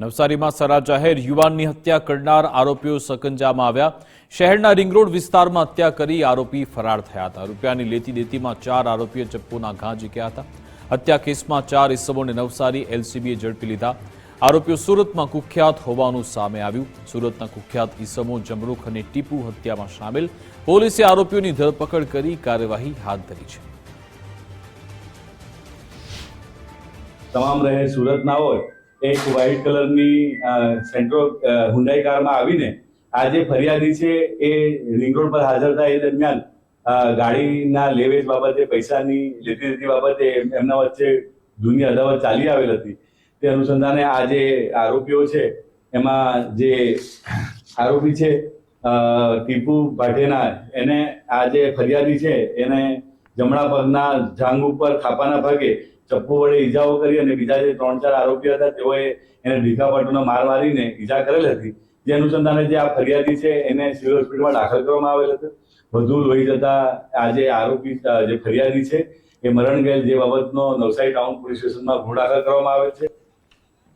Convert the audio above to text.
નવસારીમાં સરા જાહેર યુવાનની હત્યા કરનાર આરોપીઓ સકંજામાં આવ્યા। શહેરના રિંગ રોડ વિસ્તારમાં હત્યા કરી આરોપી ફરાર થયા હતા। રૂપિયાની લેતી દેતીમાં 4 આરોપીએ ચપ્પુના ઘા ઝીક્યા હતા। હત્યા કેસમાં 4 ઇસમોને નવસારી એલસીબીએ ઝડપી લીધા। આરોપીઓ સુરતમાં કુખ્યાત હોવાનું સામે આવ્યું। સુરતના કુખ્યાત ઇસમો જમરૂખ અને ટીપુ હત્યામાં સામેલ। પોલીસે આરોપીઓની ધરપકડ કરી કાર્યવાહી હાથ ધરી છે। તમામ રહે સુરતના હોય એક વ્હાઇટ કલરની સેન્ટ્રો હુન્ડાઈ કારમાં આવીને આ જે ફરિયાદી છે એ રિંગ રોડ પર હાજર થાય એ દરમિયાન ગાડીના લેવેચ બાબતે પૈસાની લેતી દેતી બાબતે એમના વચ્ચે જૂની અદાવત ચાલી આવેલ હતી। તે અનુસંધાને આ જે આરોપીઓ છે એમાં જે આરોપી છે ટીપુ ભાટેના એને આ જે ફરિયાદી છે એને જમણા પગના જાંઘ ઉપર ખાપાના ભાગે ચપ્પુ વડે ઈજાઓ કરી અને બીજા જે 3-4 આરોપીઓ હતા તેઓએ એને ઢીકાપાટુનો માર મારીને ઈજા કરેલ હતી। જે અનુસંધાને જે આ ફરિયાદી છે એને સિવિલ હોસ્પિટલમાં દાખલ કરવામાં આવેલ હતો। વધુ લોહી જતા આ જે આરોપી જે ફરિયાદી છે એ મરણ ગયેલ જે બાબતનો નવસારી ટાઉન પોલીસ સ્ટેશનમાં ગુનો દાખલ કરવામાં આવેલ છે।